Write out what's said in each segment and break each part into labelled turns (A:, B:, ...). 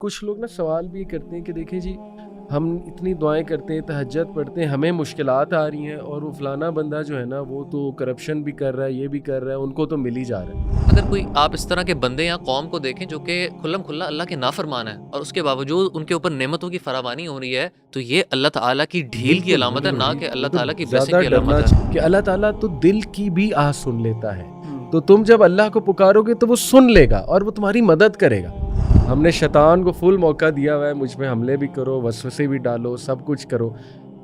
A: کچھ لوگ نا سوال بھی کرتے ہیں کہ دیکھیں جی، ہم اتنی دعائیں کرتے ہیں، تہجد پڑھتے ہیں، ہمیں مشکلات آ رہی ہیں اور وہ فلانا بندہ جو ہے نا وہ تو کرپشن بھی کر رہا ہے، یہ بھی کر رہا ہے، ان کو تو مل ہی جا رہا ہے۔
B: اگر کوئی آپ اس طرح کے بندے یا قوم کو دیکھیں جو کہ کھلم کھلا اللہ کے نافرمان ہے اور اس کے باوجود ان کے اوپر نعمتوں کی فراوانی ہو رہی ہے، تو یہ اللہ تعالیٰ کی ڈھیل کی
A: بالکل
B: علامت ہے،
A: بالکل،
B: نہ کہ اللہ
A: یہ تو
B: تعالیٰ کی بلیسنگ
A: زیادہ
B: کی
A: ڈرنا
B: علامت ہے۔
A: چاہیے کہ اللہ تعالیٰ تو دل کی بھی آہ سن لیتا ہے، تو تم جب اللہ کو پکارو گے تو وہ سن لے گا اور وہ تمہاری مدد کرے گا۔ ہم نے شیطان کو فل موقع دیا ہوا ہے، مجھ پہ حملے بھی کرو، وسوسے بھی ڈالو، سب کچھ کرو،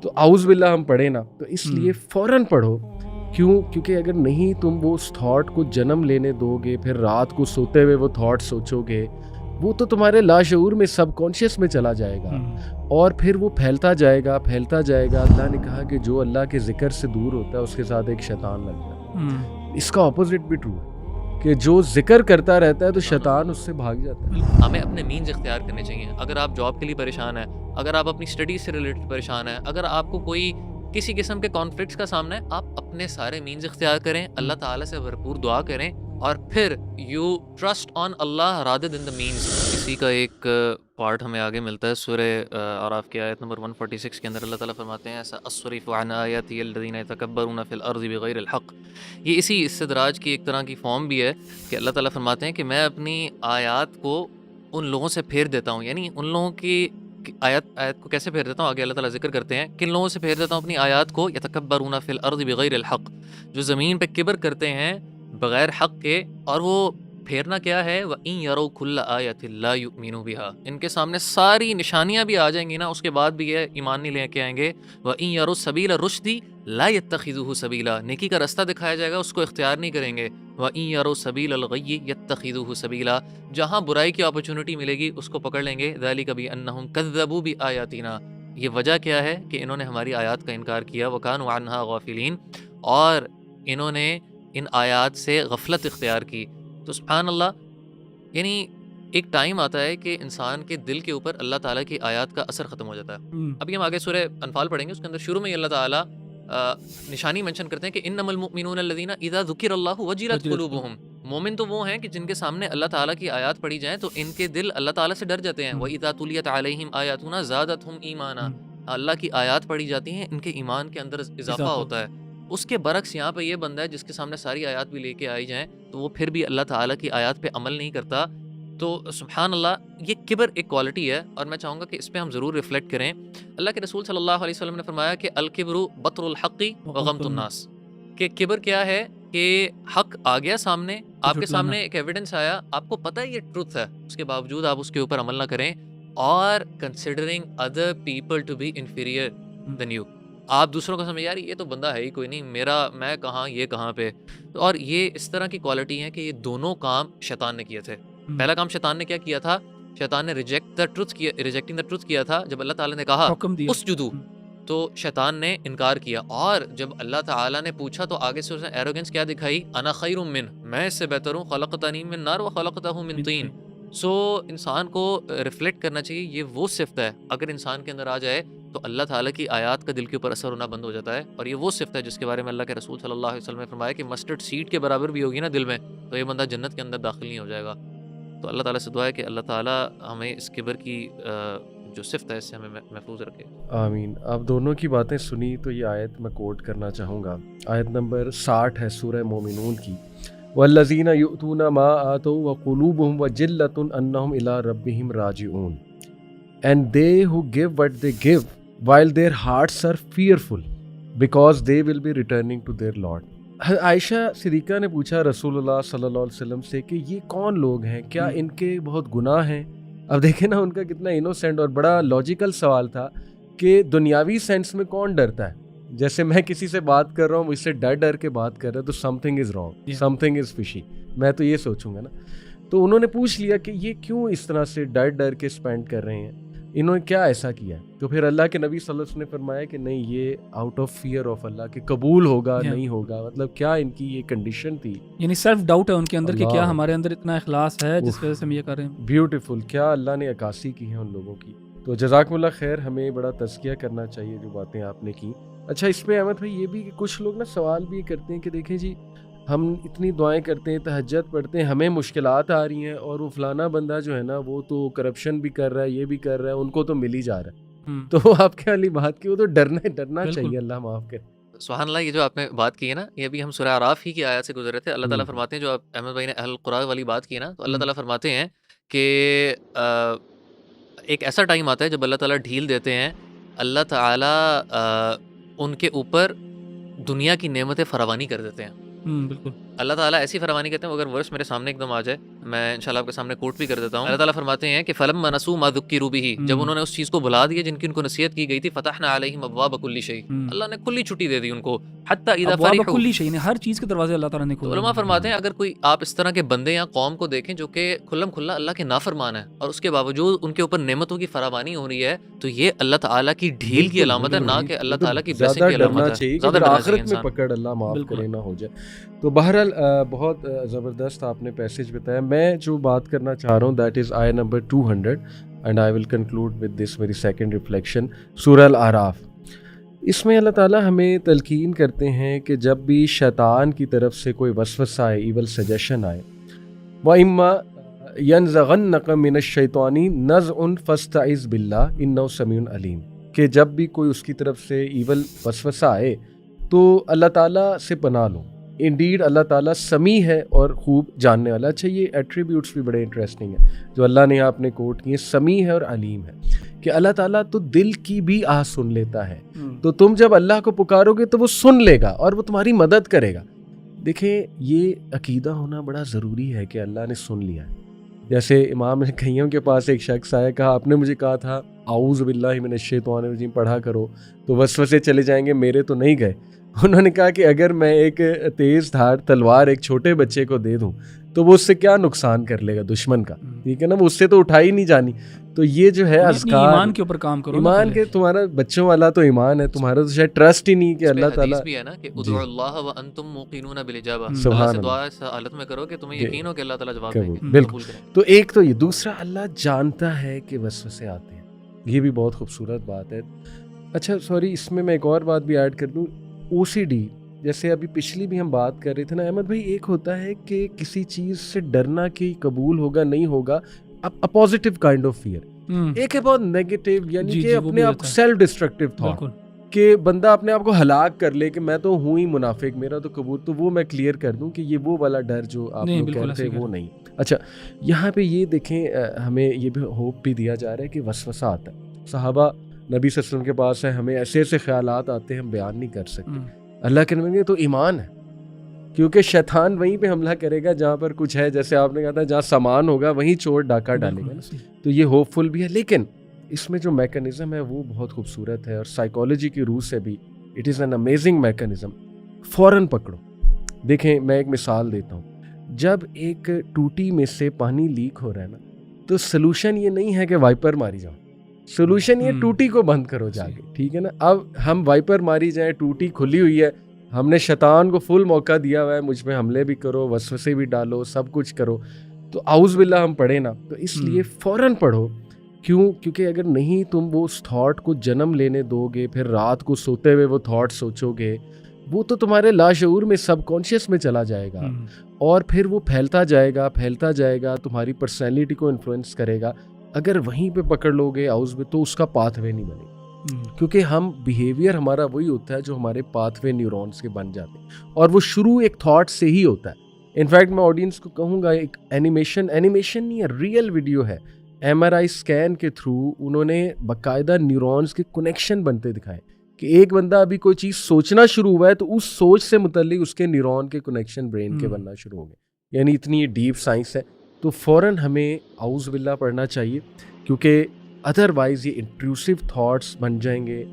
A: تو اعوذ باللہ ہم پڑھیں نا تو اس لیے فوراً پڑھو۔ کیونکہ اگر نہیں تم وہ اس تھاٹ کو جنم لینے دو گے، پھر رات کو سوتے ہوئے وہ تھاٹ سوچو گے، وہ تو تمہارے لاشعور میں، سب کانشیس میں چلا جائے گا اور پھر وہ پھیلتا جائے گا پھیلتا جائے گا۔ اللہ نے کہا کہ جو اللہ کے ذکر سے دور ہوتا ہے اس کے ساتھ ایک شیطان لگ جاتا ہے۔ اس کا اپوزٹ بھی ٹرو ہے کہ جو ذکر کرتا رہتا ہے تو شیطان اس سے بھاگ جاتا ہے۔
B: ہمیں اپنے مینز اختیار کرنے چاہیے۔ اگر آپ جاب کے لیے پریشان ہیں، اگر آپ اپنی اسٹڈیز سے ریلیٹڈ پریشان ہیں، اگر آپ کو کوئی کسی قسم کے کانفلکٹس کا سامنا ہے، آپ اپنے سارے مینز اختیار کریں، اللہ تعالیٰ سے بھرپور دعا کریں اور پھر you trust on Allah rather than the means. اسی کا ایک پارٹ ہمیں آگے ملتا ہے سورہ اعراف کی آیت نمبر 146 کے اندر اللہ تعالیٰ فرماتے ہیں سأصرف عن آیاتی الذین یتکبرون فی الارض بغیر الحق۔ یہ اسی استدراج کی ایک طرح کی فارم بھی ہے کہ اللہ تعالیٰ فرماتے ہیں کہ میں اپنی آیات کو ان لوگوں سے پھیر دیتا ہوں، یعنی ان لوگوں کی آیت کو کیسے پھیر دیتا ہوں، آگے اللہ تعالیٰ ذکر کرتے ہیں کن لوگوں سے پھیر دیتا ہوں اپنی آیات کو، یتکبرون فی الارض بغیر الحق، جو زمین پہ کبر کرتے ہیں بغیر حق کے۔ اور وہ پھیرنا کیا ہے، وَإِن يَرَوْا كُلَّ آيَةٍ لَا يُؤْمِنُوا بِهَا، ان کے سامنے ساری نشانیاں بھی آ جائیں گی نا، اس کے بعد بھی یہ ایمان نہیں لے کے آئیں گے۔ وَإِن يَرَوْا سَبِيلَ الرُّشْدِ لَا يَتَّخِذُوهُ سَبِيلًا، نیکی کا رستہ دکھایا جائے گا، اس کو اختیار نہیں کریں گے۔ وَإِن يَرَوْا سَبِيلَ الْغَيِّ يَتَّخِذُوهُ سَبِيلًا، جہاں برائی کی اپرچونٹی ملے گی اس کو پکڑ لیں گے۔ ذَلِكَ بِأَنَّهُمْ كَذَّبُوا بِآيَاتِنَا، یہ وجہ کیا ہے کہ انہوں نے ہماری آیات کا انکار کیا، وَكَانُوا عَنْهَا غَافِلِينَ، اور انہوں نے ان آیات سے غفلت اختیار کی۔ تو سبحان اللہ، یعنی ایک ٹائم آتا ہے کہ انسان کے دل کے اوپر اللہ تعالیٰ کی آیات کا اثر ختم ہو جاتا ہے۔ ابھی ہم آگے سورہ انفال پڑھیں گے، اس کے اندر شروع میں ہی اللہ تعالیٰ نشانی منشن کرتے ہیں کہ انما المؤمنون الذین اذا ذکر اللہ وجلت قلوبہم، مومن تو وہ ہیں کہ جن کے سامنے اللہ تعالیٰ کی آیات پڑھی جائیں تو ان کے دل اللہ تعالیٰ سے ڈر جاتے ہیں۔ وَإِذَا تُلِيَتْ عَلَيْهِمْ آیاتُنَا زَادَتْهُمْ ایمانا، اللہ کی آیات پڑھی جاتی ہیں، ان کے ایمان کے اندر اضافہ ہوتا ہے۔ اس کے برعکس یہاں پہ یہ بندہ ہے جس کے سامنے ساری آیات بھی لے کے آئی جائیں تو وہ پھر بھی اللہ تعالیٰ کی آیات پہ عمل نہیں کرتا۔ تو سبحان اللہ، یہ کبر ایک کوالٹی ہے اور میں چاہوں گا کہ اس پہ ہم ضرور ریفلیکٹ کریں۔ اللہ کے رسول صلی اللہ علیہ وسلم نے فرمایا کہ الکبر بطر الحق وغمط الناس، کہ کبر کیا ہے کہ حق آ گیا سامنے، آپ کے سامنے ایک ایویڈنس آیا، آپ کو پتہ ہے یہ ٹروتھ ہے، اس کے باوجود آپ اس کے اوپر عمل نہ کریں، اور considering other people to be inferior than you, آپ دوسروں کو سمجھ یار یہ تو بندہ ہے ہی کوئی نہیں، میں کہاں یہ کہاں پہ۔ اور یہ اس طرح کی کوالٹی ہے کہ یہ دونوں کام شیطان نے کیے تھے۔ پہلا کام شیطان نے کیا کیا تھا، شیطان نے ریجیکٹنگ دا ٹروتھ کیا تھا۔ جب اللہ تعالیٰ نے کہا اسجدو تو شیطان نے انکار کیا، اور جب اللہ تعالیٰ نے پوچھا تو آگے سے اس نے ایروگنس کیا دکھائی، انا خیر من، میں اس سے بہتر ہوں، خلقتنی من نار و خلقتہ من طین۔ سو انسان کو ریفلیکٹ کرنا چاہیے، یہ وہ صفت ہے اگر انسان کے اندر آ جائے تو اللہ تعالیٰ کی آیات کا دل کے اوپر اثر ہونا بند ہو جاتا ہے، اور یہ وہ صفت ہے جس کے بارے میں اللہ کے رسول صلی اللہ علیہ وسلم نے فرمایا کہ مسٹرڈ سیڈ کے برابر بھی ہوگی نا دل میں تو یہ بندہ جنت کے اندر داخل نہیں ہو جائے گا۔ تو اللہ تعالیٰ سے دعا ہے کہ اللہ تعالیٰ ہمیں اس کبر کی جو صفت ہے اس سے ہمیں محفوظ رکھے۔
A: آمین۔ آپ دونوں کی باتیں سنی تو یہ آیت میں کوٹ کرنا چاہوں گا، آیت نمبر 60 ہے سورہ مومنون کی، والذین یؤتون ما آتوا وقلوبہم وجلۃ انہم الی ربہم راجعون، and they who give what they give while their hearts are fearful because they will be returning to their Lord۔ عائشہ صدیقہ نے پوچھا رسول اللہ صلی اللہ علیہ وسلم سے کہ یہ کون لوگ ہیں، کیا ان کے بہت گناہ ہیں؟ اب دیکھیں نا ان کا کتنا انوسینٹ اور بڑا لاجیکل سوال تھا کہ دنیاوی سینس میں کون ڈرتا ہے؟ جیسے میں کسی سے بات کر رہا ہوں، مجھ سے ڈر کے بات کر رہا ہے تو something is wrong, something is fishy, میں تو یہ سوچوں گا نا۔ تو انہوں نے پوچھ لیا کہ یہ کیوں اس طرح سے ڈر کے اسپینڈ کر رہے ہیں، انہوں نے کیا ایسا کیا؟ تو پھر اللہ کے نبی صلی اللہ علیہ وسلم نے فرمایا کہ نہیں، یہ آؤٹ آف فیئر آف اللہ، کہ قبول ہوگا نہیں ہوگا، مطلب کیا ان کی یہ کنڈیشن تھی،
C: یعنی سیلف ڈاؤٹ ہے ان کے اندر کہ کیا ہمارے اندر اتنا اخلاص ہے جس وجہ سے ہم یہ کر رہے ہیں۔
A: بیوٹیفل، کیا اللہ نے عکاسی کی ہے ان لوگوں کی۔ تو جزاکم اللہ خیر، ہمیں بڑا تزکیہ کرنا چاہیے جو باتیں آپ نے کی۔ اچھا، اس پہ احمد بھائی یہ بھی کہ کچھ لوگ نا سوال بھی کرتے ہیں کہ دیکھیں جی، ہم اتنی دعائیں کرتے ہیں، تہجد پڑھتے ہیں، ہمیں مشکلات آ رہی ہیں، اور وہ فلانا بندہ جو ہے نا وہ تو کرپشن بھی کر رہا ہے، یہ بھی کر رہا ہے، ان کو تو مل ہی جا رہا ہے. تو آپ کے والی بات کی، وہ تو ڈرنا چاہیے. اللہ معاف کرے.
B: سبحان اللہ. یہ جو آپ نے بات کی ہے نا، یہ ابھی ہم سورہ اعراف ہی کی آیت سے گزرے تھے. اللہ تعالیٰ فرماتے ہیں، جو آپ احمد بھائی نے اہل القرآن والی بات کی ہے نا، تو اللہ تعالیٰ فرماتے ہیں کہ ایک ایسا ٹائم آتا ہے جب اللہ تعالیٰ ڈھیل دیتے ہیں. اللہ تعالیٰ ان کے اوپر دنیا کی نعمتیں فراوانی کر دیتے ہیں.
C: بالکل.
B: اللہ تعالیٰ ایسی فراوانی کرتے ہیں. اگر ورس میرے سامنے ایک دم آ جائے، میں انشاءاللہ آپ کے سامنے کوٹ بھی کر دیتا ہوں. اللہ تعالیٰ فرماتے ہیں کہ فَلَمَّا نَسُوا مَا ذُكِّرُوا بِهِ، جب انہوں نے اس چیز کو بھلا دیا جن کی ان کو نصیحت کی گئی تھی، فَتَحْنَا عَلَيْهِمْ أَبْوَابَ كُلِّ شَيْءٍ، اللہ نے کلی چھٹی دے دی ان کو. حَتَّى إِذَا
C: ابواب
B: فَرِحُوا،
C: کلی شيء، ہر چیز کے دروازے اللہ تعالیٰ نے کھولے.
B: علماء فرماتے ہیں اگر کوئی آپ اس طرح کے بندے یا قوم کو دیکھیں جو کہ کھلم کھلا اللہ کے نافرمان ہے، اور اس کے باوجود ان کے اوپر نعمتوں کی فراوانی ہو رہی ہے، تو یہ اللہ تعالیٰ کی ڈھیل کی علامت ہے، نہ کہ اللہ تعالیٰ کی بلیسنگ کی علامت ہے.
A: زیادہ ڈرنا چاہیے کہ آخرت میں پکڑ اللہ معاف کرے نہ ہو جائے. تو بہرحال بہت زبردست آپ نے پیسج بتایا. میں جو بات کرنا چاہ رہا ہوں دیٹ از آیہ number 200 and I will conclude with this very second reflection. سورہ الاعراف. اس میں اللہ تعالیٰ ہمیں تلقین کرتے ہیں کہ جب بھی شیطان کی طرف سے کوئی وسوسہ آئے، ایول سجیشن آئے، وَإِمَّا يَنزَغَنَّكَ مِنَ الشَّيْطَانِ نَزْغٌ فَاسْتَعِذْ بِاللَّهِ إِنَّهُ سَمِيعٌ عَلِيمٌ، کہ جب بھی کوئی اس کی طرف سے ایول وسوسہ آئے تو اللہ تعالیٰ سے پناہ لو. انڈیڈ اللہ تعالیٰ سمیع ہے اور خوب جاننے والا. اچھا، یہ ایٹریبیوٹس بھی بڑے انٹرسٹنگ ہیں جو اللہ نے آپ نے کوٹ کیے. سمیع ہے اور علیم ہے، کہ اللہ تعالیٰ تو دل کی بھی آہ سن لیتا ہے. تو تم جب اللہ کو پکارو گے تو وہ سن لے گا اور وہ تمہاری مدد کرے گا. دیکھیں، یہ عقیدہ ہونا بڑا ضروری ہے کہ اللہ نے سن لیا ہے. جیسے امام کئیوں کے پاس ایک شخص آیا، کہا آپ نے مجھے کہا تھا اعوذ باللہ من الشیطان الرجیم پڑھا کرو تو وسوسے چلے جائیں گے، میرے تو نہیں گئے. انہوں نے کہا کہ اگر میں ایک تیز دھار تلوار ایک چھوٹے بچے کو دے دوں تو وہ اس سے کیا نقصان کر لے گا دشمن کا، ٹھیک ہے نا، وہ اس سے تو اٹھائی نہیں جانی. تو یہ جو ہے اذکار،
C: ایمان کے اوپر کام کرو.
A: ایمان کے، تمہارا بچوں والا تو ایمان ہے، تمہارا تو شاید ٹرسٹ ہی نہیں کہ اللہ تعالیٰ.
B: حدیث بھی ہے نا کہ ادعوا اللہ وانتم موقنون بالاجابہ، اللہ سے دعا اس حالت میں کرو کہ تمہیں یقین ہو کہ اللہ تعالیٰ جواب دیں گے.
A: بالکل. تو ایک تو یہ، دوسرا اللہ جانتا ہے کہ وسوسے آتے ہیں. یہ بھی بہت خوبصورت بات ہے. اچھا سوری، اس میں ایک اور بات بھی ایڈ کر دوں. OCD، جیسے ابھی پچھلی بھی ہم بات کر رہے تھے نا احمد بھائی، ایک ہوتا ہے کہ کسی چیز سے ڈرنا کہ قبول ہوگا نہیں ہوگا، ا پازیٹیو کائنڈ آف فیئر. ایک ہے بہت نیگیٹو، یعنی کہ اپنے آپ کو سیلف ڈسٹرکٹیو تھاٹ، کہ بندہ اپنے آپ کو ہلاک کر لے کہ میں تو ہوں ہی منافق، میرا تو قبول. تو وہ میں کلیئر کر دوں کہ یہ وہ والا ڈر جو آپ لوگ کہتے ہیں وہ نہیں. اچھا، یہاں پہ یہ دیکھیں، ہمیں یہ بھی ہوپ بھی دیا جا رہا ہے کہ وسوسہ آتا ہے. صحابہ نبی صلی اللہ علیہ وسلم کے پاس ہے، ہمیں ایسے ایسے خیالات آتے ہیں ہم بیان نہیں کر سکتے. اللہ کے نبی تو ایمان ہے، کیونکہ شیطان وہیں پہ حملہ کرے گا جہاں پر کچھ ہے، جیسے آپ نے کہا تھا جہاں سامان ہوگا وہیں چور ڈاکہ ڈالے گا. تو یہ ہوپ فل بھی ہے، لیکن اس میں جو میکانزم ہے وہ بہت خوبصورت ہے، اور سائیکالوجی کی روح سے بھی it is an amazing mechanism. فوراً پکڑو. دیکھیں، میں ایک مثال دیتا ہوں. جب ایک ٹوٹی میں سے پانی لیک ہو رہا ہے نا، تو سلوشن یہ نہیں ہے کہ وائپر ماری جاؤ، سولوشن یہ ٹوٹی کو بند کرو جا کے، ٹھیک ہے نا. اب ہم وائپر ماری جائیں، ٹوٹی کھلی ہوئی ہے، ہم نے شیطان کو فل موقع دیا ہوا ہے، مجھ پہ حملے بھی کرو، وسوسے بھی ڈالو، سب کچھ کرو، تو اعوذ باللہ ہم پڑھیں نا. تو اس لیے فوراً پڑھو. کیوں؟ کیونکہ اگر نہیں تم وہ اس تھاٹ کو جنم لینے دو گے، پھر رات کو سوتے ہوئے وہ تھاٹ سوچو گے، وہ تو تمہارے لاشعور میں، سب کانشیس میں چلا جائے گا، اور پھر وہ پھیلتا جائے گا، تمہاری پرسنالٹی کو انفلوئنس کرے گا. اگر وہیں پہ پکڑ لو گے اعوذ میں، تو اس کا پاتھ وے نہیں بنے گا، کیونکہ ہم بیہیویئر ہمارا وہی ہوتا ہے جو ہمارے پاتھ وے نیورونس کے بن جاتے ہیں، اور وہ شروع ایک تھاٹ سے ہی ہوتا ہے. انفیکٹ میں آڈینس کو کہوں گا، ایک اینیمیشن نہیں ہے، ریئل ویڈیو ہے. MRI اسکین کے تھرو انہوں نے باقاعدہ نیورونس کے کنیکشن بنتے دکھائے کہ ایک بندہ ابھی کوئی چیز سوچنا شروع ہوا ہے تو اس سوچ سے متعلق اس کے نیورون کے کنیکشن برین کے بننا شروع ہو گئے. یعنی اتنی ڈیپ سائنس ہے. تو فوراً ہمیں اعوذ باللہ پڑھنا چاہیے، کیونکہ ادروائز یہ انٹروسیو تھاٹس بن جائیں گے،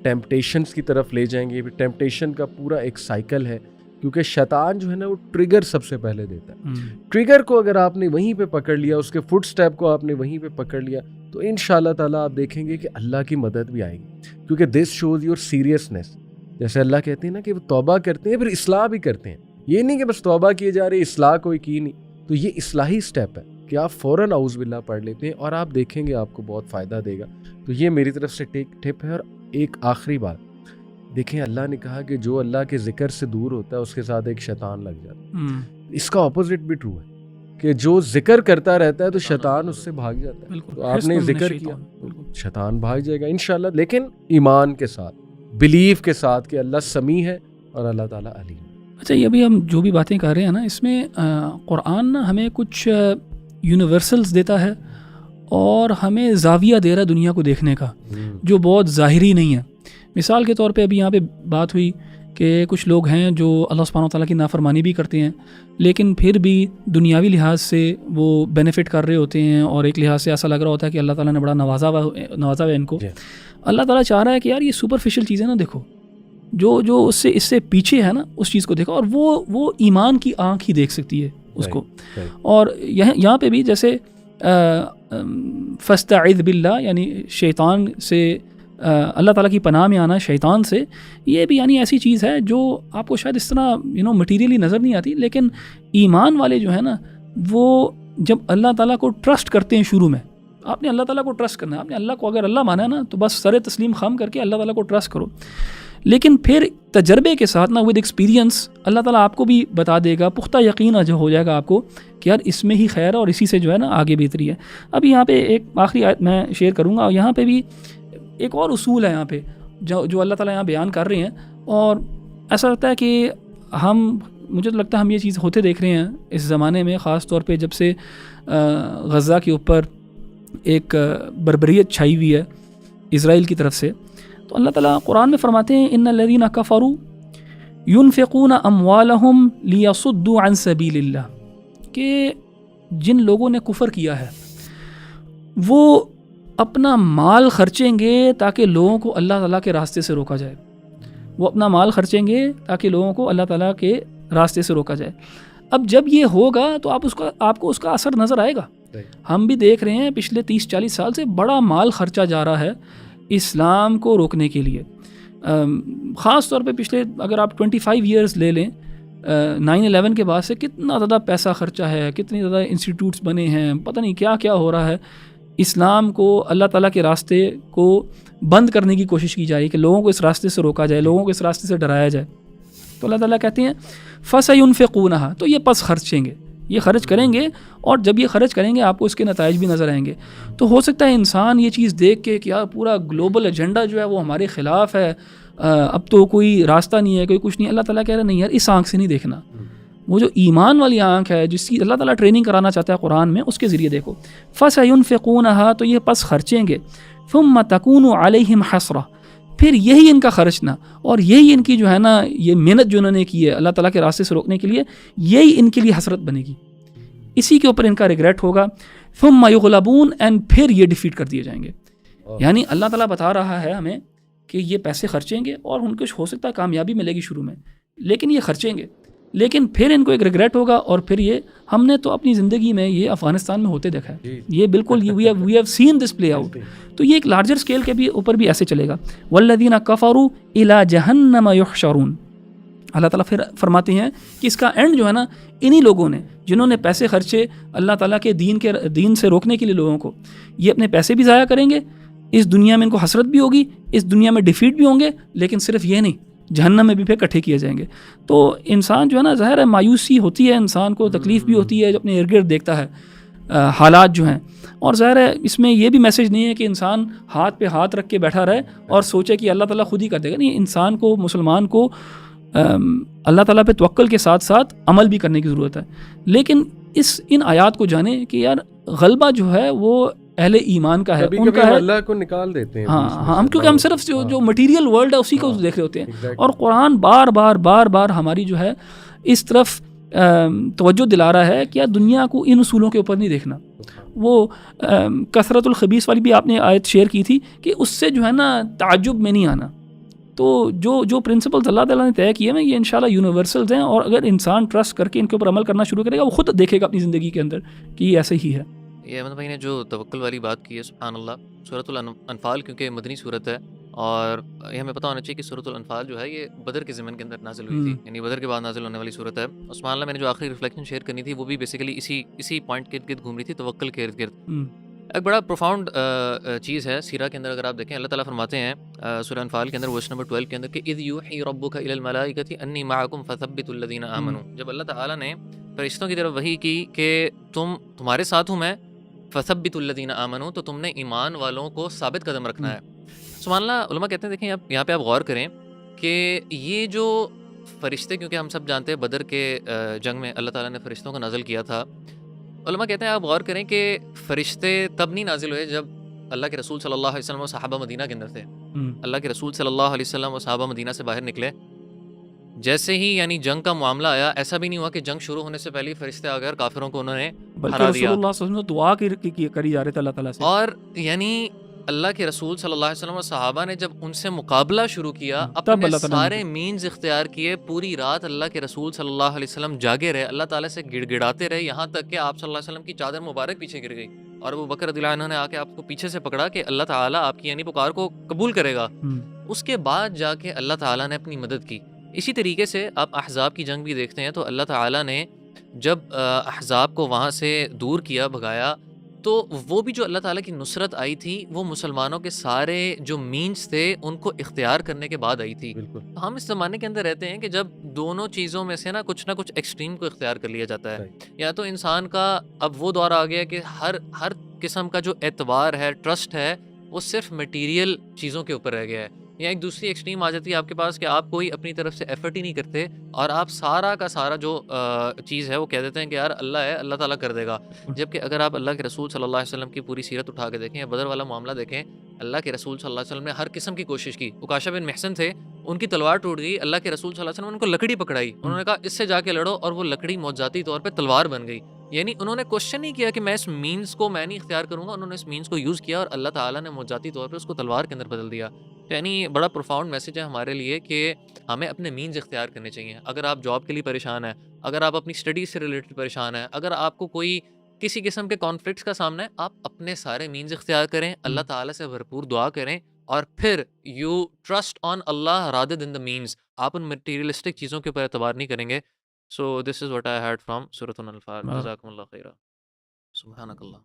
A: ٹیمپٹیشنس کی طرف لے جائیں گے. ٹیمپٹیشن کا پورا ایک سائیکل ہے، کیونکہ شیطان جو ہے نا وہ ٹریگر سب سے پہلے دیتا ہے. ٹریگر کو اگر آپ نے وہیں پہ پکڑ لیا، اس کے فٹ سٹیپ کو آپ نے وہیں پہ پکڑ لیا، تو انشاءاللہ تعالیٰ آپ دیکھیں گے کہ اللہ کی مدد بھی آئے گی، کیونکہ دس شوز یور سیریسنس. جیسے اللہ کہتے ہیں نا کہ وہ توبہ کرتے ہیں پھر اصلاح بھی کرتے ہیں. یہ نہیں کہ بس توبہ کیے جا رہے، اصلاح کوئی کی نہیں. تو یہ اصلاحی سٹیپ ہے کہ آپ فوراً اعوذ باللہ پڑھ لیتے ہیں، اور آپ دیکھیں گے آپ کو بہت فائدہ دے گا. تو یہ میری طرف سے ٹپ ہے. اور ایک آخری بات، دیکھیں اللہ نے کہا کہ جو اللہ کے ذکر سے دور ہوتا ہے اس کے ساتھ ایک شیطان لگ جاتا ہے. اس کا اپوزٹ بھی ٹرو ہے کہ جو ذکر کرتا رہتا ہے تو شیطان اس سے بھاگ جاتا ہے. تو آپ نے ذکر کیا, شیطان بھاگ جائے گا انشاءاللہ, لیکن ایمان کے ساتھ, بلیف کے ساتھ کہ اللہ سمیع ہے اور اللہ تعالیٰ علیم.
C: اچھا, یہ ابھی ہم جو بھی باتیں کر رہے ہیں نا, اس میں قرآن نا ہمیں کچھ یونیورسلز دیتا ہے اور ہمیں زاویہ دے رہا ہے دنیا کو دیکھنے کا, جو بہت ظاہری نہیں ہے. مثال کے طور پہ ابھی یہاں پہ بات ہوئی کہ کچھ لوگ ہیں جو اللہ سبحانہ وتعالیٰ کی نافرمانی بھی کرتے ہیں, لیکن پھر بھی دنیاوی لحاظ سے وہ بینیفٹ کر رہے ہوتے ہیں, اور ایک لحاظ سے ایسا لگ رہا ہوتا ہے کہ اللہ تعالیٰ نے بڑا نوازا ہوا ہے ان کو. اللہ تعالیٰ چاہ رہا ہے کہ یار یہ سپرفیشل چیزیں نہ دیکھو, جو اس سے پیچھے ہے نا اس چیز کو دیکھو, اور وہ ایمان کی آنکھ ہی دیکھ سکتی ہے اس کو. اور یہاں پہ بھی جیسے فاستعذ باللہ, یعنی شیطان سے اللہ تعالیٰ کی پناہ میں آنا شیطان سے, یہ بھی یعنی ایسی چیز ہے جو آپ کو شاید اس طرح مٹیریلی نظر نہیں آتی, لیکن ایمان والے جو ہے نا وہ جب اللہ تعالیٰ کو ٹرسٹ کرتے ہیں, شروع میں آپ نے اللہ تعالیٰ کو ٹرسٹ کرنا ہے, آپ نے اللہ کو اگر اللہ مانا ہے نا تو بس سر تسلیم خم کر کے اللہ تعالیٰ کو ٹرسٹ کرو. لیکن پھر تجربے کے ساتھ نا ود ایکسپیرینس اللہ تعالیٰ آپ کو بھی بتا دے گا, پختہ یقین جو ہو جائے گا آپ کو کہ یار اس میں ہی خیر ہے اور اسی سے جو ہے نا آگے بہتری ہے. اب یہاں پہ ایک آخری آیت میں شیئر کروں گا, اور یہاں پہ بھی ایک اور اصول ہے یہاں پہ جو اللہ تعالیٰ یہاں بیان کر رہے ہیں, اور ایسا لگتا ہے کہ مجھے تو لگتا ہے ہم یہ چیز ہوتے دیکھ رہے ہیں اس زمانے میں, خاص طور پہ جب سے غزہ کے اوپر ایک بربریت چھائی ہوئی ہے اسرائیل کی طرف سے. تو اللہ تعالیٰ قرآن میں فرماتے ہیں ان الذین کفروا ينفقون اموالهم لیصدوا عن سبیل اللہ, کہ جن لوگوں نے کفر کیا ہے وہ اپنا مال خرچیں گے تاکہ لوگوں کو اللہ تعالیٰ کے راستے سے روکا جائے. وہ اپنا مال خرچیں گے تاکہ لوگوں کو اللہ تعالیٰ کے راستے سے روکا جائے. اب جب یہ ہوگا تو آپ کو اس کا اثر نظر آئے گا. ہم بھی دیکھ رہے ہیں پچھلے 30-40 سال سے بڑا مال خرچہ جا رہا ہے اسلام کو روکنے کے لیے. خاص طور پہ پچھلے اگر آپ 25 ایئرز لے لیں, 9/11 کے بعد سے کتنا زیادہ پیسہ خرچہ ہے, کتنی زیادہ انسٹیٹیوٹس بنے ہیں, پتہ نہیں کیا کیا ہو رہا ہے. اسلام کو, اللہ تعالیٰ کے راستے کو بند کرنے کی کوشش کی جائے کہ لوگوں کو اس راستے سے روکا جائے, لوگوں کو اس راستے سے ڈرایا جائے. تو اللہ تعالیٰ کہتے ہیں فَسَيُنْفِقُونَهَا, تو یہ پس خرچیں گے, یہ خرچ کریں گے, اور جب یہ خرچ کریں گے آپ کو اس کے نتائج بھی نظر آئیں گے. تو ہو سکتا ہے انسان یہ چیز دیکھ کے کہ یار پورا گلوبل ایجنڈا جو ہے وہ ہمارے خلاف ہے, اب تو کوئی راستہ نہیں ہے, کوئی کچھ نہیں. اللہ تعالیٰ کہہ رہا نہیں یار, اس آنکھ سے نہیں دیکھنا. وہ جو ایمان والی آنکھ ہے جس کی اللہ تعالیٰ ٹریننگ کرانا چاہتا ہے قرآن میں, اس کے ذریعے دیکھو. فَسَيُنْفِقُونَهَا, تو یہ پس خرچیں گے. ثُمَّ تَكُونُ عَلَيْهِمْ حَسْرَةٌ, پھر یہی ان کا خرچنا اور یہی ان کی جو ہے نا یہ محنت جو انہوں نے کی ہے اللہ تعالیٰ کے راستے سے روکنے کے لیے, یہی ان کے لیے حسرت بنے گی, اسی کے اوپر ان کا ریگریٹ ہوگا. ثُمَّ يُغْلَبُونَ, اینڈ پھر یہ ڈیفیٹ کر دیے جائیں گے. یعنی اللہ تعالیٰ بتا رہا ہے ہمیں کہ یہ پیسے خرچیں گے اور ان کو ہو سکتا ہے کامیابی ملے گی شروع میں, لیکن یہ خرچیں گے, لیکن پھر ان کو ایک ریگریٹ ہوگا. اور پھر یہ ہم نے تو اپنی زندگی میں یہ افغانستان میں ہوتے دیکھا ہے, یہ بالکل we have seen this play out. تو یہ ایک لارجر اسکیل کے بھی اوپر بھی ایسے چلے گا. والذین کفروا الی جہنم یحشرون, اللہ تعالیٰ پھر فرماتے ہیں کہ اس کا اینڈ جو ہے نا انہی لوگوں نے جنہوں نے پیسے خرچے اللہ تعالیٰ کے دین سے روکنے کے لیے لوگوں کو, یہ اپنے پیسے بھی ضائع کریں گے, اس دنیا میں ان کو حسرت بھی ہوگی, اس دنیا میں ڈیفیٹ بھی ہوں گے, لیکن صرف یہ نہیں, جہنم میں بھی پھر اکٹھے کیے جائیں گے. تو انسان جو ہے نا ظاہر ہے مایوسی ہوتی ہے, انسان کو تکلیف بھی ہوتی ہے جو اپنے ارد گرد دیکھتا ہے حالات جو ہیں. اور ظاہر ہے اس میں یہ بھی میسج نہیں ہے کہ انسان ہاتھ پہ ہاتھ رکھ کے بیٹھا رہے اور سوچے کہ اللہ تعالیٰ خود ہی کر دے گا. نہیں, انسان کو, مسلمان کو اللہ تعالیٰ پہ توکل کے ساتھ ساتھ عمل بھی کرنے کی ضرورت ہے. لیکن ان آیات کو جانیں کہ یار غلبہ جو ہے وہ اہل ایمان کا ہے, ان کا ہے.
A: اللہ کو نکال دیتے ہیں.
C: ہاں, ہم کیونکہ ہم صرف جو مٹیریل ورلڈ ہے اسی کو دیکھ رہے ہوتے ہیں. اور قرآن بار بار ہماری جو ہے اس طرف توجہ دلا رہا ہے کہ دنیا کو ان اصولوں کے اوپر نہیں دیکھنا. وہ کثرت الخبیث والی بھی آپ نے آیت شیئر کی تھی کہ اس سے جو ہے نا تعجب میں نہیں آنا. تو جو پرنسپلز اللہ تعالیٰ نے طے کیے ہیں یہ انشاءاللہ یونیورسلز ہیں, اور اگر انسان ٹرسٹ کر کے ان کے اوپر عمل کرنا شروع کرے گا وہ خود دیکھے گا اپنی زندگی کے اندر کہ یہ ایسے ہی ہے.
B: یہ احمد بھائی نے جو توکل والی بات کی ہے, سبحان اللہ, سورۃ الانفال کیونکہ مدنی صورت ہے, اور یہ ہمیں پتہ ہونا چاہیے کہ سورۃ الانفال جو ہے یہ بدر کے ضمن کے اندر نازل ہوئی تھی, یعنی بدر کے بعد نازل ہونے والی صورت ہے. سبحان اللہ, میں نے جو آخری ریفلیکشن شیئر کرنی تھی وہ بھی بیسیکلی اسی پوائنٹ کے ارد گرد گھوم رہی تھی, توکل کے ارد گرد. ایک بڑا پروفاؤنڈ چیز ہے سیرہ کے اندر. اگر آپ دیکھیں اللہ تعالیٰ فرماتے ہیں سورہ انفال کے اندر ورس نمبر 12 کے اندر کہ اذ یوحی ربک الی الملائکۃ انی معکم فثبتوا الذین آمنوا. جب اللہ تعالیٰ نے فرشتوں کی طرف وحی کی کہ تمہارے ساتھ ہوں میں, فثبتوا الذین آمنوا, تو تم نے ایمان والوں کو ثابت قدم رکھنا ہے. سبحان اللہ. علماء کہتے ہیں, دیکھیں یہاں پہ آپ غور کریں کہ یہ جو فرشتے, کیونکہ ہم سب جانتے ہیں بدر کے جنگ میں اللہ تعالیٰ نے فرشتوں کو نازل کیا تھا. علماء کہتے ہیں آپ غور کریں کہ فرشتے تب نہیں نازل ہوئے جب اللہ کے رسول صلی اللہ علیہ وسلم و صحابہ مدینہ کے اندر تھے. اللہ کے رسول صلی اللہ علیہ وسلم و صحابہ مدینہ سے باہر نکلے, جیسے ہی یعنی جنگ کا معاملہ آیا, ایسا بھی نہیں ہوا کہ جنگ شروع ہونے سے پہلے ہی فرشتے آ گئے اور کافروں کو انہوں نے
C: بلکہ رسول اللہ صلی اللہ علیہ وسلم دعا کری جا رہے تھے اللہ تعالیٰ سے.
B: اور یعنی اللہ کے رسول صلی اللہ علیہ وسلم و صحابہ نے جب ان سے مقابلہ شروع کیا, اپنے سارے مینز اختیار کیے, پوری رات اللہ کے رسول صلی اللہ علیہ وسلم جاگے رہے, اللہ تعالیٰ سے گڑ گڑاتے رہے, یہاں تک کہ آپ صلی اللہ علیہ وسلم کی چادر مبارک پیچھے گر گئی اور ابو بکر رضی اللہ عنہ نے آ کے آپ کو پیچھے سے پکڑا کہ اللہ تعالیٰ آپ کی یعنی پکار کو قبول کرے گا. اس کے بعد جا کے اللہ تعالیٰ نے اپنی مدد کی. اسی طریقے سے آپ احزاب کی جنگ بھی دیکھتے ہیں تو اللہ تعالیٰ نے جب احزاب کو وہاں سے دور کیا, بھگایا, تو وہ بھی جو اللہ تعالیٰ کی نصرت آئی تھی وہ مسلمانوں کے سارے جو مینز تھے ان کو اختیار کرنے کے بعد آئی تھی. تو ہم اس زمانے کے اندر رہتے ہیں کہ جب دونوں چیزوں میں سے نہ کچھ ایکسٹریم کو اختیار کر لیا جاتا ہے. یا تو انسان کا اب وہ دور آ گیا کہ ہر قسم کا جو اعتبار ہے, ٹرسٹ ہے, وہ صرف میٹیریل چیزوں کے اوپر رہ گیا ہے. یا ایک دوسری ایکسٹریم آ جاتی ہے آپ کے پاس کہ آپ کوئی اپنی طرف سے ایفرٹ ہی نہیں کرتے اور آپ سارا کا سارا جو چیز ہے وہ کہہ دیتے ہیں کہ یار اللہ ہے, اللہ تعالیٰ کر دے گا. جبکہ اگر آپ اللہ کے رسول صلی اللہ علیہ وسلم کی پوری سیرت اٹھا کے دیکھیں, بدر والا معاملہ دیکھیں, اللہ کے رسول صلی اللہ علیہ وسلم نے ہر قسم کی کوشش کی. عکاشہ بن محصن تھے, ان کی تلوار ٹوٹ گئی, اللہ کے رسول صلی اللہ علیہ وسلم نے ان کو لکڑی پکڑائی, انہوں نے کہا اس سے جا کے لڑو, اور وہ لکڑی معجزاتی طور پہ تلوار بن گئی. یعنی انہوں نے کوشچن نہیں کیا کہ میں اس مینز کو میں نہیں اختیار کروں گا, انہوں نے اس مینز کو یوز کیا اور اللہ تعالیٰ نے معجزاتی طور پہ اس کو تلوار کے اندر بدل دیا. یعنی بڑا پروفاؤنڈ میسج ہے ہمارے لیے کہ ہمیں اپنے مینز اختیار کرنے چاہیے. اگر آپ جاب کے لیے پریشان ہیں, اگر آپ اپنی اسٹڈیز سے ریلیٹڈ پریشان ہیں, اگر آپ کو کوئی کسی قسم کے کانفلکٹس کا سامنا ہے, آپ اپنے سارے مینز اختیار کریں, اللہ تعالیٰ سے بھرپور دعا کریں, اور پھر you trust on Allah rather than the means. آپ ان مٹیریلسٹک چیزوں کے اوپر اعتبار نہیں کریں گے. So this is what I heard from Surat An-Anfal. Jazakumullah khaira. Subhanakallah.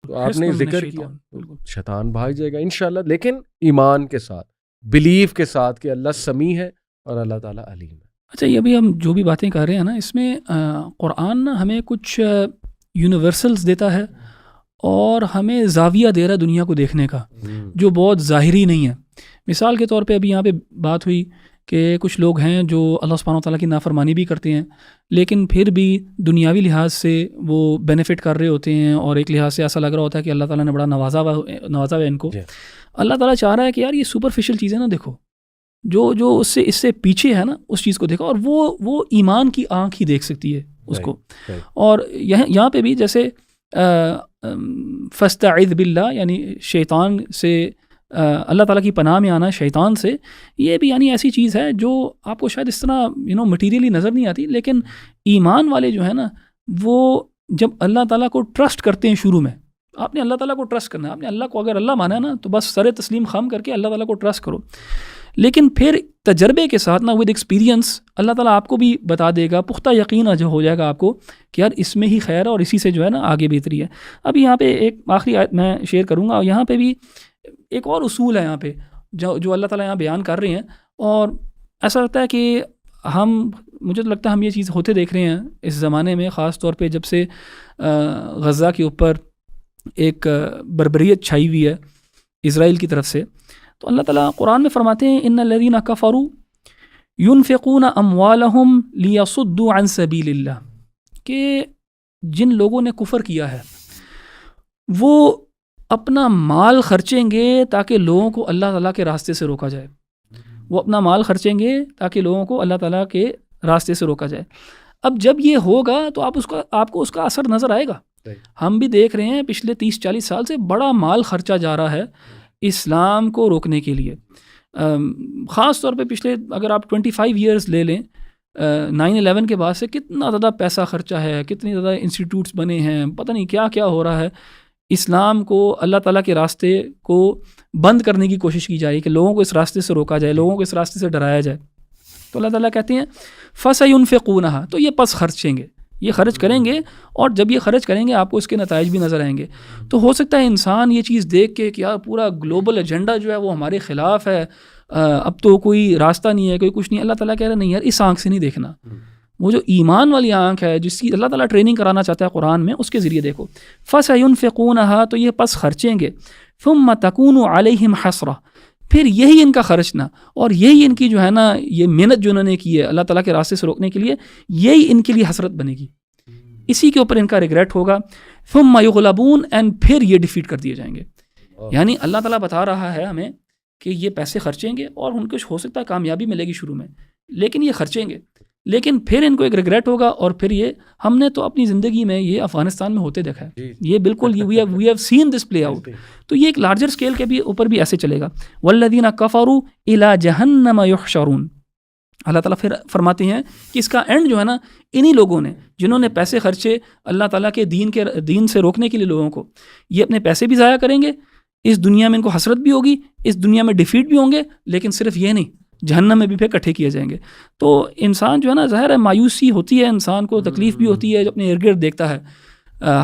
A: تو آپ نے ذکر کیا شیطان بھاگ جائے گا انشاءاللہ, لیکن ایمان کے ساتھ, بلیف کے ساتھ کہ اللہ سمیع ہے اور اللہ تعالیٰ علیم ہے.
C: اچھا, یہ ابھی ہم جو بھی باتیں کر رہے ہیں نا, اس میں قرآن نا ہمیں کچھ یونیورسلز دیتا ہے اور ہمیں زاویہ دے رہا ہے دنیا کو دیکھنے کا, جو بہت ظاہری نہیں ہے. مثال کے طور پہ ابھی یہاں پہ بات ہوئی کہ کچھ لوگ ہیں جو اللہ سبحانہ وتعالیٰ کی نافرمانی بھی کرتے ہیں, لیکن پھر بھی دنیاوی لحاظ سے وہ بینیفٹ کر رہے ہوتے ہیں, اور ایک لحاظ سے ایسا لگ رہا ہوتا ہے کہ اللہ تعالیٰ نے بڑا نوازا ہوا ہے ان کو. اللہ تعالیٰ چاہ رہا ہے کہ یار یہ سپرفیشل چیزیں نہ دیکھو, جو اس سے پیچھے ہے نا اس چیز کو دیکھو, اور وہ ایمان کی آنکھ ہی دیکھ سکتی ہے اس کو. اور یہاں پہ بھی جیسے فاستعذ باللہ, یعنی شیطان سے اللہ تعالیٰ کی پناہ میں آنا شیطان سے, یہ بھی یعنی ایسی چیز ہے جو آپ کو شاید اس طرح مٹیریلی نظر نہیں آتی, لیکن ایمان والے جو ہے نا وہ جب اللہ تعالیٰ کو ٹرسٹ کرتے ہیں, شروع میں آپ نے اللہ تعالیٰ کو ٹرسٹ کرنا ہے, آپ نے اللہ کو اگر اللہ مانا ہے نا تو بس سر تسلیم خم کر کے اللہ تعالیٰ کو ٹرسٹ کرو. لیکن پھر تجربے کے ساتھ نا ود ایکسپیرینس اللہ تعالیٰ آپ کو بھی بتا دے گا, پختہ یقین جو ہو جائے گا آپ کو کہ یار اس میں ہی خیر ہے اور اسی سے جو ہے نا آگے بہتری ہے. اب یہاں پہ ایک آخری آیت میں شیئر کروں گا, اور یہاں پہ بھی ایک اور اصول ہے یہاں پہ جو اللہ تعالیٰ یہاں بیان کر رہے ہیں, اور ایسا لگتا ہے کہ مجھے تو لگتا ہے ہم یہ چیز ہوتے دیکھ رہے ہیں اس زمانے میں, خاص طور پہ جب سے غزہ کے اوپر ایک بربریت چھائی ہوئی ہے اسرائیل کی طرف سے. تو اللہ تعالیٰ قرآن میں فرماتے ہیں ان الذین کفروا ينفقون اموالهم لیصدوا عن سبیل اللہ, کہ جن لوگوں نے کفر کیا ہے وہ اپنا مال خرچیں گے تاکہ لوگوں کو اللہ تعالیٰ کے راستے سے روکا جائے. وہ اپنا مال خرچیں گے تاکہ لوگوں کو اللہ تعالیٰ کے راستے سے روکا جائے. اب جب یہ ہوگا تو آپ کو اس کا اثر نظر آئے گا. ہم بھی دیکھ رہے ہیں پچھلے 30-40 سال سے بڑا مال خرچہ جا رہا ہے اسلام کو روکنے کے لیے. خاص طور پہ پچھلے اگر آپ 25 ایئرز لے لیں, 9/11 کے بعد سے کتنا زیادہ پیسہ خرچہ ہے, کتنی زیادہ انسٹیٹیوٹس بنے ہیں, پتہ نہیں کیا کیا ہو رہا ہے. اسلام کو، اللہ تعالیٰ کے راستے کو بند کرنے کی کوشش کی جائے کہ لوگوں کو اس راستے سے روکا جائے، لوگوں کو اس راستے سے ڈرایا جائے، تو اللہ تعالیٰ کہتے ہیں فَسَيُنْفِقُونَهَا، تو یہ پس خرچیں گے، یہ خرچ کریں گے، اور جب یہ خرچ کریں گے آپ کو اس کے نتائج بھی نظر آئیں گے۔ تو ہو سکتا ہے انسان یہ چیز دیکھ کے کہ یار پورا گلوبل ایجنڈا جو ہے وہ ہمارے خلاف ہے، اب تو کوئی راستہ نہیں ہے، کوئی کچھ نہیں۔ اللہ تعالیٰ کہہ رہا نہیں یار، اس آنکھ سے نہیں دیکھنا، وہ جو ایمان والی آنکھ ہے جس کی اللہ تعالیٰ ٹریننگ کرانا چاہتا ہے قرآن میں، اس کے ذریعے دیکھو۔ فَسَيُنْفِقُونَهَا، تو یہ پس خرچیں گے، ثُمَّ تَكُونُ عَلَيْهِمْ حَسْرَةٌ، پھر یہی ان کا خرچنا اور یہی ان کی جو ہے نا یہ محنت جو انہوں نے کی ہے اللہ تعالیٰ کے راستے سے روکنے کے لیے، یہی ان کے لیے حسرت بنے گی، اسی کے اوپر ان کا ریگریٹ ہوگا۔ ثُمَّ يُغْلَبُونَ، اینڈ پھر یہ ڈیفیٹ کر دیے جائیں گے۔ یعنی اللہ تعالیٰ بتا رہا ہے ہمیں کہ یہ پیسے خرچیں گے اور ان کو ہو سکتا ہے کامیابی ملے گی شروع میں، لیکن یہ خرچیں گے، لیکن پھر ان کو ایک ریگریٹ ہوگا، اور پھر یہ ہم نے تو اپنی زندگی میں یہ افغانستان میں ہوتے دیکھا ہے، یہ بالکل we have seen this play out. تو یہ ایک لارجر اسکیل کے بھی اوپر بھی ایسے چلے گا۔ والذین کفروا الی جہنم یحشرون، اللہ تعالیٰ پھر فرماتے ہیں کہ اس کا اینڈ جو ہے نا انہی لوگوں نے جنہوں نے پیسے خرچے اللہ تعالیٰ کے دین سے روکنے کے لیے لوگوں کو، یہ اپنے پیسے بھی ضائع کریں گے، اس دنیا میں ان کو حسرت بھی ہوگی، اس دنیا میں ڈیفیٹ بھی ہوں گے، لیکن صرف یہ نہیں، جہنم میں بھی پھر اکٹھے کیے جائیں گے۔ تو انسان جو ہے نا ظاہر ہے مایوسی ہوتی ہے، انسان کو تکلیف بھی ہوتی ہے جو اپنے ارد گرد دیکھتا ہے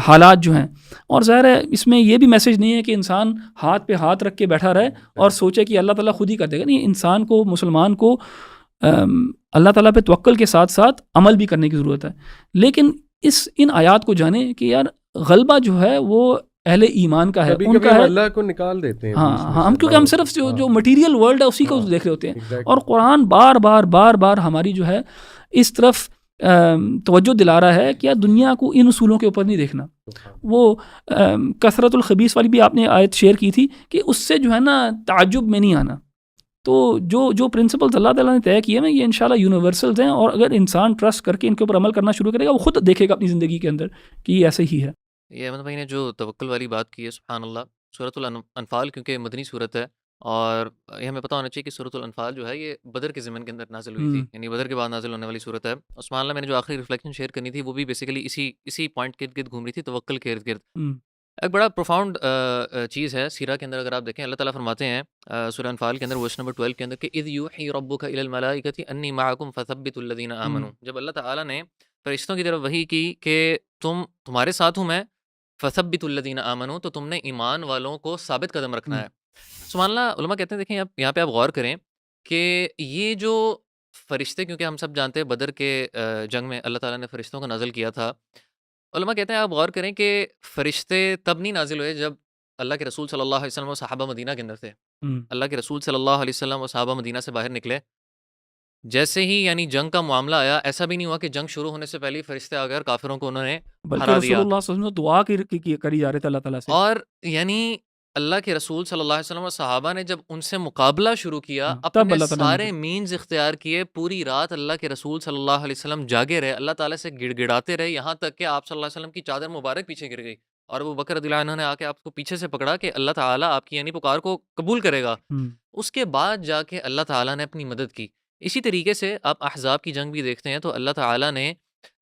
C: حالات جو ہیں، اور ظاہر ہے اس میں یہ بھی میسج نہیں ہے کہ انسان ہاتھ پہ ہاتھ رکھ کے بیٹھا رہے اور سوچے کہ اللہ تعالیٰ خود ہی کر دے گا۔ نہیں، انسان کو، مسلمان کو اللہ تعالیٰ پہ توکل کے ساتھ ساتھ عمل بھی کرنے کی ضرورت ہے، لیکن ان آیات کو جانیں کہ یار غلبہ جو ہے وہ اہل ایمان کا ہے، ان کا ہے،
A: اللہ کو نکال دیتے ہیں۔
C: ہاں ہم کیونکہ ہم صرف جو مٹیریل ورلڈ ہے اسی کو دیکھ رہے ہوتے ہیں، اور قرآن بار بار ہماری جو ہے اس طرف توجہ دلا رہا ہے کہ دنیا کو ان اصولوں کے اوپر نہیں دیکھنا۔ وہ کثرت الخبیث والی بھی آپ نے آیت شیئر کی تھی کہ اس سے جو ہے نا تعجب میں نہیں آنا۔ تو جو پرنسپلز اللہ تعالیٰ نے طے کیے ہیں یہ انشاءاللہ یونیورسلز ہیں، اور اگر انسان ٹرسٹ کر کے ان کے اوپر عمل کرنا شروع کرے گا وہ خود دیکھے گا اپنی زندگی کے اندر کہ یہ ایسے ہی ہے۔
B: یہ احمد بھائی نے جو توکل والی بات کی ہے، سبحان اللہ، سورۃ الانفال کیونکہ مدنی صورت ہے، اور یہ ہمیں پتہ ہونا چاہیے کہ سورۃ الانفال جو ہے یہ بدر کے ضمن کے اندر نازل ہوئی تھی، یعنی بدر کے بعد نازل ہونے والی صورت ہے۔ سبحان اللہ، میں نے جو آخری ریفلیکشن شیئر کرنی تھی وہ بھی بیسیکلی اسی پوائنٹ کے ارد گھوم رہی تھی، توکل کے ارد گرد۔ ایک بڑا پروفاؤنڈ چیز ہے سیرہ کے اندر، اگر آپ دیکھیں اللہ تعالیٰ فرماتے ہیں سورہ انفال کے اندر ورس نمبر 12 کے اندر کہ اذ یوحی ربک الی الملائکۃ انی معکم فثبتوا الذین آمنوا، جب اللہ تعالیٰ نے فرشتوں کی طرف وحی کی کہ تمہارے ساتھ ہوں میں، فثبتوا الذین آمنوا، تو تم نے ایمان والوں کو ثابت قدم رکھنا ہے۔ سبحان اللہ، علماء کہتے ہیں، دیکھیں یہاں پہ آپ غور کریں کہ یہ جو فرشتے، کیونکہ ہم سب جانتے ہیں بدر کے جنگ میں اللہ تعالیٰ نے فرشتوں کو نازل کیا تھا، علماء کہتے ہیں آپ غور کریں کہ فرشتے تب نہیں نازل ہوئے جب اللہ کے رسول صلی اللہ علیہ وسلم و صحابہ مدینہ کے اندر تھے۔ اللہ کے رسول صلی اللہ علیہ وسلم و صحابہ مدینہ سے باہر نکلے، جیسے ہی یعنی جنگ کا معاملہ آیا، ایسا بھی نہیں ہوا کہ جنگ شروع ہونے سے پہلے ہی فرشتے آ گئے اور کافروں کو انہوں نے
C: بلکہ
B: ہرا
C: رسول
B: دیا،
C: اللہ صلی اللہ علیہ وسلم دعا کری جا رہے تھے اللہ تعالیٰ سے،
B: اور یعنی اللہ کے رسول صلی اللہ علیہ وسلم و صحابہ نے جب ان سے مقابلہ شروع کیا،
C: تب
B: اپنے
C: اللہ تعالیٰ نے
B: سارے مینز اختیار کیے، پوری رات اللہ کے رسول صلی اللہ علیہ وسلم جاگے رہے، اللہ تعالیٰ سے گڑ گڑاتے رہے، یہاں تک کہ آپ صلی اللہ علیہ وسلم کی چادر مبارک پیچھے گر گئی، اور ابو بکر رضی اللہ عنہ نے آ کے آپ کو پیچھے سے پکڑا کہ اللہ تعالیٰ آپ کی یعنی پکار کو قبول کرے گا۔ اس کے بعد جا کے اللہ تعالیٰ نے اپنی مدد کی۔ اسی طریقے سے آپ احزاب کی جنگ بھی دیکھتے ہیں تو اللہ تعالیٰ نے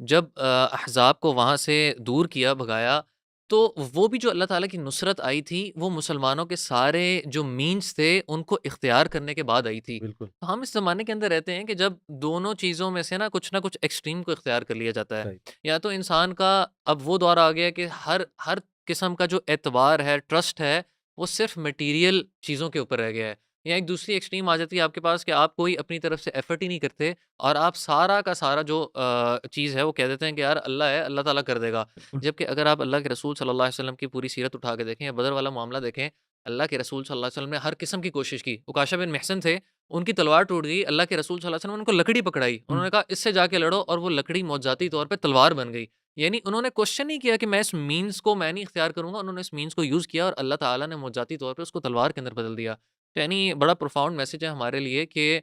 B: جب احزاب کو وہاں سے دور کیا، بھگایا، تو وہ بھی جو اللہ تعالیٰ کی نصرت آئی تھی وہ مسلمانوں کے سارے جو مینز تھے ان کو اختیار کرنے کے بعد آئی تھی۔
A: بالکل
B: تو ہم اس زمانے کے اندر رہتے ہیں کہ جب دونوں چیزوں میں سے نہ کچھ ایکسٹریم کو اختیار کر لیا جاتا ہے، یا تو انسان کا اب وہ دور آ گیا کہ ہر قسم کا جو اعتبار ہے، ٹرسٹ ہے، وہ صرف مٹیریل چیزوں کے اوپر رہ گیا ہے، یا ایک دوسری ایکسٹریم آ جاتی ہے آپ کے پاس کہ آپ کوئی اپنی طرف سے ایفرٹ ہی نہیں کرتے، اور آپ سارا کا سارا جو چیز ہے وہ کہہ دیتے ہیں کہ یار اللہ ہے، اللہ تعالیٰ کر دے گا۔ جبکہ اگر آپ اللہ کے رسول صلی اللہ علیہ وسلم کی پوری سیرت اٹھا کے دیکھیں، یا بدر والا معاملہ دیکھیں، اللہ کے رسول صلی اللہ علیہ وسلم نے ہر قسم کی کوشش کی۔ عکاشہ بن محصن تھے، ان کی تلوار ٹوٹ گئی، اللہ کے رسول صلی اللہ علیہ وسلم نے ان کو لکڑی پکڑائی، انہوں نے کہا اس سے جا کے لڑو، اور وہ لکڑی معجزاتی طور پہ تلوار بن گئی۔ یعنی انہوں نے کوشچن نہیں کیا کہ میں اس مینز کو میں نہیں اختیار کروں گا، انہوں نے اس مینز کو یوز کیا، اور اللہ تعالیٰ نے معجزاتی طور پہ اس کو تلوار کے اندر بدل دیا۔ یعنی بڑا پروفاؤنڈ میسج ہے ہمارے لیے کہ